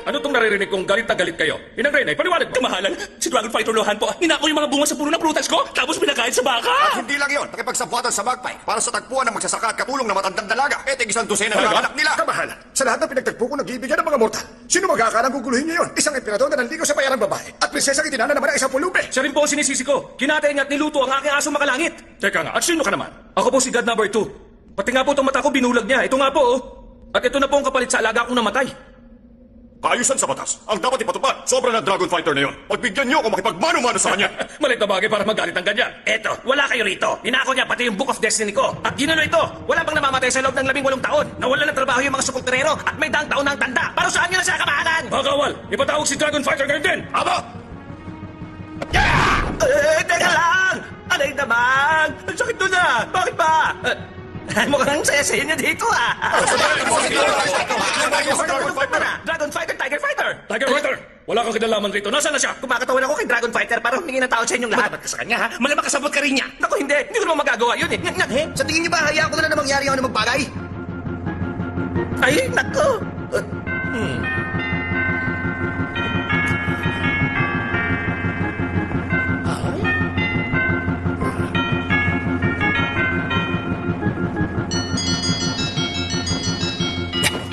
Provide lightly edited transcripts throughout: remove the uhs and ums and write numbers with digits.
Ano tong naririnig kong galit na galit kayo? Inang Rene, paliwanag mo. Kamahalan, si Dragon Fighter Lohan po, ninako yung mga bunga sa puno ng prutas ko, tapos pinakain sa baka. At hindi lang yon, nakipagsabuatan sa Magpie para sa tagpuan ng magsasaka at katulong na matandang dalaga. Isang dosena ng anak nila. Kamahalan, sa lahat ng pinagtagpo ko nag-iibigyan ng mga mortal. Sino magkakalang guguluhin niyo yun? Isang emperador na nanligaw sa bayarang babae. At prinsesa itinana naman ang isang pulubi. Siya rin po ang sinisisi ko. Kinatay niya at niluto ang aking aso makalangit. Teka nga, at sino ka naman? Ako po si God number 2. Pati nga po itong mata ko binulag niya. Ito nga po, oh. At ito na po ang kapalit sa alaga kong namatay. Kaayusan sa batas. Ang dapat ipatupad, sobra na Dragon Fighter na yon. Pagbigyan niyo kung makipagmano-mano sa kanya. Malit na bagay para magalit ang ganyan. Eto, wala kayo rito. Ninako niya pati yung Book of Destiny ko. At ginano ito, wala bang namamatay sa loob ng 18 taon. Nawala ng trabaho yung mga sukulterero at may daang taon ng tanda. Para saan niyo na siya, Kamahalan? Bagawal, ipatawag si Dragon Fighter ngayon din. Aba! Teka lang! Alay naman! Ang sakit doon ah! Bakit ba? Mukhang saya-saya niya dito ah! Dragon Fighter, Tiger Fighter! Tiger Fighter, wala kang kinalaman rito. Nasaan na siya? Kumakatawan ako kay Dragon Fighter para humingi ng tao sa inyong lahat. Ba't ka sa kanya ha? Malamang kasabot ka rin niya. Naku hindi, hindi ko naman magagawa yun eh. Sa tingin niyo ba, hayaan ko na lang na mangyari ako na magbagay? Ay, nako!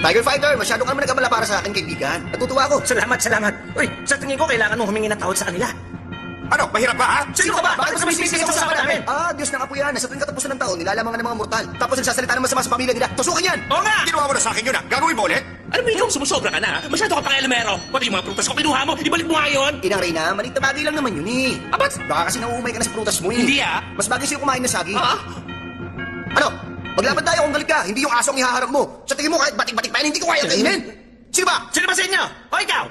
Tiger Fighter, masyado ka naman nagkamala para sa akin, kaibigan. Natutuwa ako. Salamat, salamat. Uy, sa tingin ko kailangan mong humingi ng tawad sa kanila. Ano, mahirap ba ha? Sino ka ba? Bakit mo sumisisi sa usapan namin? Diyos ng apo yan. Sa tuwing katapusan ng taon, nilalamangan ng mga mortal. Tapos nagsasalita ng masama sa pamilya nila. Tusukan yan! Oo nga! Ginawa mo na sa akin yun ha. Gagawin mo ulit? Alam mo, ikaw sumusobra ka na. Masyado ka pang elemero. Pati yung mga prutas ko kinuha mo. Ibalik mo nga yun. Inang Reyna, maliit na bagay lang naman yun eh. Abat? Baka kasi nauumay ka na sa prutas mo eh. Hindi ah. Mas bagay sa'yo kumain na saging. Ah? Ano? Maglaban tayo kung galit ka. Hindi yung asong ihaharap mo. Sa tingin mo kahit batik-batik pa yan, hindi ko kaya kainin. Sino ba? Sino ba sa inyo? O ikaw?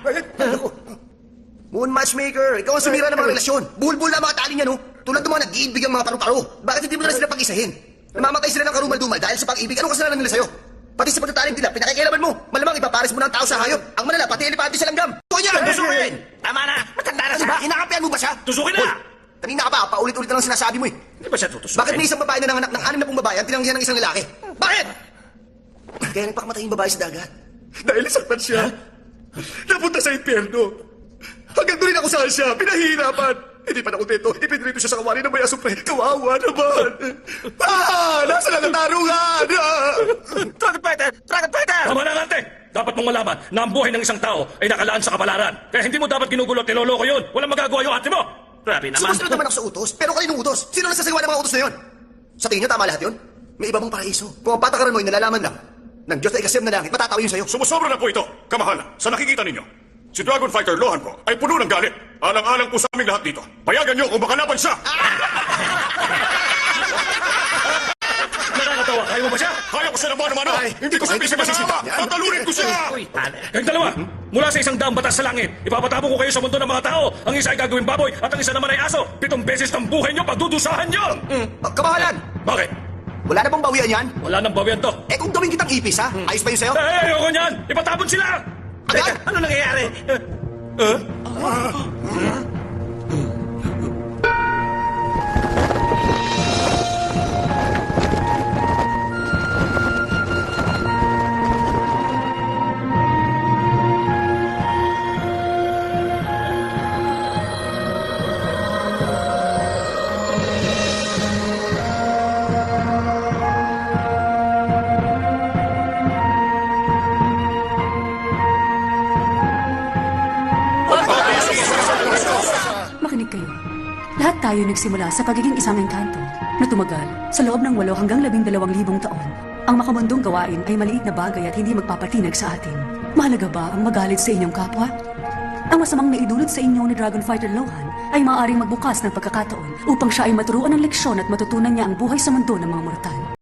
Moon Matchmaker, ikaw ang sumira ng mga relasyon. Bulbul na mga tali niya, no? Tulad ng mga nag-iibig ang mga paru-paro. Bakit hindi mo na sila pag-isahin? Namamatay sila ng karumal-dumal dahil sa pag-ibig. Anong kasalanan nila sa'yo? Pati sa pagtataling nila, pinakikialaman mo. Malamang ipapares mo ng tao sa hayop. Ang malala, pati elepante sa langgam. Tuwa niya! Tusukin! Tama na! Matanda na siya! Diba? Hinakampihan mo ba siya? Tusukin na! Kanina ka pa, paulit-ulit na lang sinasabi mo eh. Hindi ba siya tutusukin? Bakit may isang babae na nanganak ng 6 na babae ang tinanggihan ng isang lalaki? Bakit? Kaya nagpakamatay yung babae sa dagat. Dahil saktan siya, napunta sa impyerno. Hanggang doon rin ako saan siya, pinahihirapan. Hindi pa nakontento, ipinrito siya sa kawali ng may asupre. Kawawa naman. Nasa lang ang tarungan! Dragon Fighter! Dragon Fighter! Tama na, ante! Dapat mong malaman na ang buhay ng isang tao ay nakalaan sa kapalaran. Kaya hindi mo dapat ginugulo at niloloko yun. Walang magagawa yung ate mo. Grabe naman. Sumusunod naman ako sa utos, pero kaninong utos? Sino nasasagawa ng mga utos na yun? Sa tingin niyo, tama lahat yun? May iba mong paraiso. Kung ang patakaran mo ay nalalaman lang ng Diyos na ikasim na langit, matatawa yun sa'yo. Sumusobra na po ito. Kamahalan, sa nakikita ninyo, si Dragon Fighter Lohan po ay puno ng galit. Alang-alang po sa aming lahat dito. Payagan niyo kung makalaban siya. Nakakatawa. Kaya mo ba siya? Kaya ko siya naman naman. Hindi ko siya masisita. Tatalunin ko siya. Uy, tala. Kayong dalawa, mula sa isang daang batas sa langit, ipapatapon ko kayo sa mundo ng mga tao. Ang isa ay gagawing baboy at ang isa naman ay aso. 7 beses ng buhay niyo pagdudusahan niyo. Kamahalan! Bakit? Wala na bang bawian yan? Wala nang bawian to. Eh kung gawin kitang ipis ha? Ayos ba yun sa'yo? Ayoko niyan! Ipatapon sila! Agad! Ano nangyayari? Makinig kayo. Lahat tayo nagsimula sa pagiging isang engkanto na tumagal sa loob ng 8 hanggang 12,000 taon. Ang makamundong gawain ay maliit na bagay at hindi magpapatinag sa atin. Mahalaga ba ang magalit sa inyong kapwa? Ang masamang naidulot sa inyo ni Dragon Fighter Lohan ay maaaring magbukas ng pagkakataon upang siya ay maturuan ng leksyon at matutunan niya ang buhay sa mundo ng mga mortal.